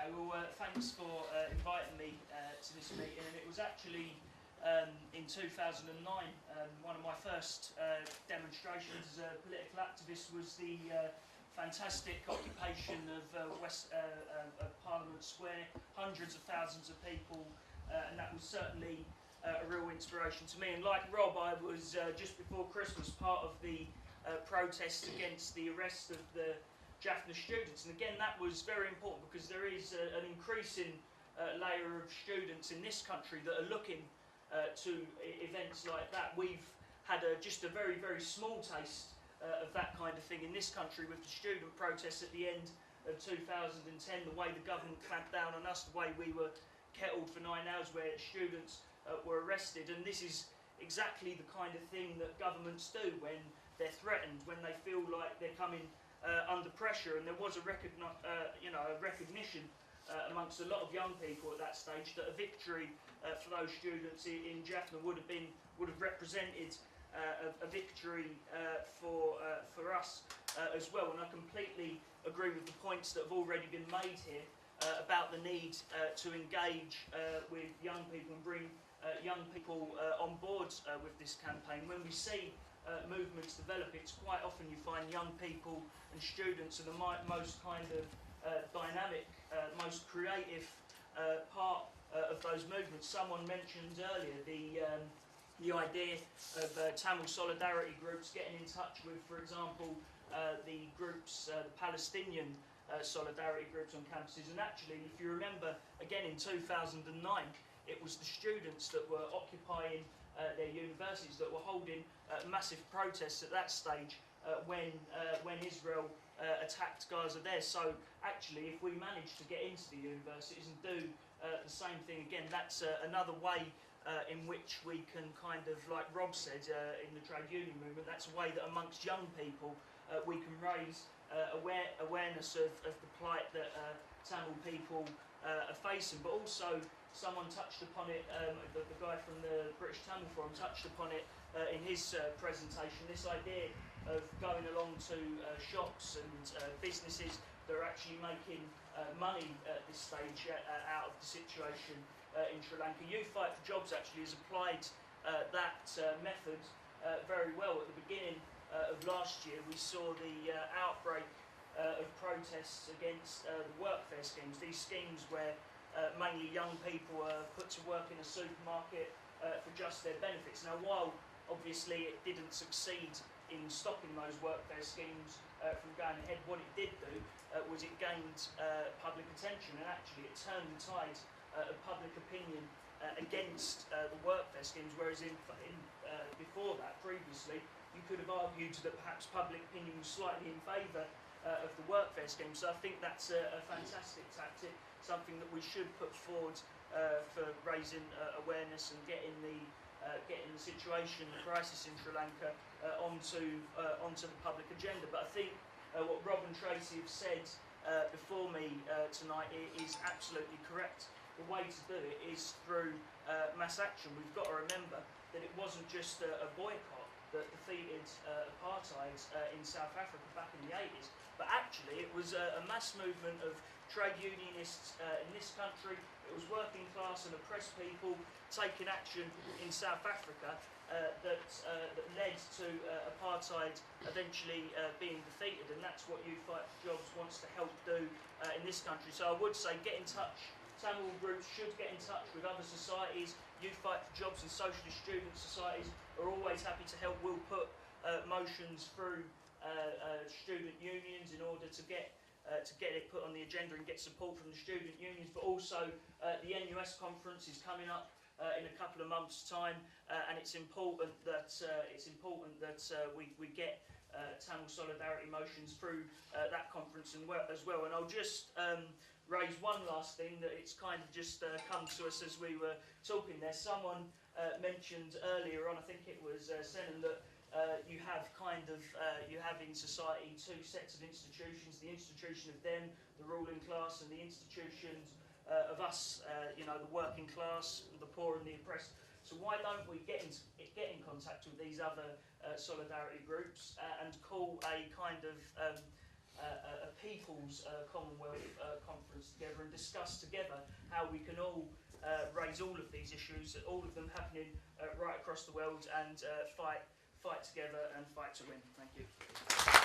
Okay, well, thanks for inviting me to this meeting. And it was actually in 2009, one of my first demonstrations as a political activist was the fantastic occupation of Parliament Square, hundreds of thousands of people, and that was certainly a real inspiration to me. And like Rob, I was just before Christmas part of the protests against the arrest of the Jaffna students, and again that was very important because there is an increasing layer of students in this country that are looking to events like that. We've had just a very, very small taste of that kind of thing in this country with the student protests at the end of 2010, the way the government clamped down on us, the way we were kettled for 9 hours where students were arrested. And this is exactly the kind of thing that governments do when they're threatened, when they feel like they're coming under pressure. And there was a recognition amongst a lot of young people at that stage that a victory for those students in Jaffna would have represented a victory for us as well. And I completely agree with the points that have already been made here about the need to engage with young people and bring young people on board with this campaign. When we see movements develop, it's quite often you find young people and students are the most kind of dynamic, most creative part of those movements. Someone mentioned earlier the idea of Tamil solidarity groups getting in touch with, for example, the groups, the Palestinian solidarity groups on campuses. And actually, if you remember, again in 2009, it was the students that were occupying their universities that were holding massive protests at that stage when Israel attacked Gaza there. So actually, if we manage to get into the universities and do the same thing again, that's another way in which we can kind of, like Rob said in the trade union movement, that's a way that amongst young people we can raise awareness of the plight that Tamil people are facing. But also, someone touched upon it, the guy from the British Tamil Forum touched upon it in his presentation, this idea of going along to shops and businesses that are actually making money at this stage out of the situation in Sri Lanka. Youth Fight for Jobs actually has applied that method very well. At the beginning of last year, we saw the outbreak of protests against the workfare schemes. These schemes where mainly young people are put to work in a supermarket for just their benefits. Now, while obviously it didn't succeed in stopping those workfare schemes from going ahead, what it did do was it gained public attention, and actually it turned the tide of public opinion against the workfare schemes, whereas before that, previously, you could have argued that perhaps public opinion was slightly in favour of the workfare scheme. So I think that's a fantastic tactic, something that we should put forward for raising awareness and getting the situation, the crisis in Sri Lanka onto the public agenda. But I think what Rob and Tracy have said before me tonight is absolutely correct. The way to do it is through mass action. We've got to remember that it wasn't just a boycott that defeated apartheid in South Africa back in the 80s, but actually it was a mass movement of trade unionists in this country. It was working class and oppressed people taking action in South Africa that led to apartheid eventually being defeated, and that's what Youth Fight for Jobs wants to help do in this country. So I would say get in touch. Tamil groups should get in touch with other societies. Youth Fight for Jobs and socialist student societies are always happy to help. We'll put motions through student unions in order to get it put on the agenda and get support from the student unions. But also the NUS conference is coming up in a couple of months' time, and it's important that we get Tamil solidarity motions through that conference as well. And I'll just raise one last thing that it's kind of just come to us as we were talking there. Someone mentioned earlier on, I think it was Senan, that you have in society two sets of institutions: the institution of them, the ruling class, and the institutions of us, the working class, the poor and the oppressed. So why don't we get in contact with these other solidarity groups and call a kind of a people's Commonwealth conference together and discuss together how we can all raise all of these issues, all of them happening right across the world, and fight together and fight to win. Thank you.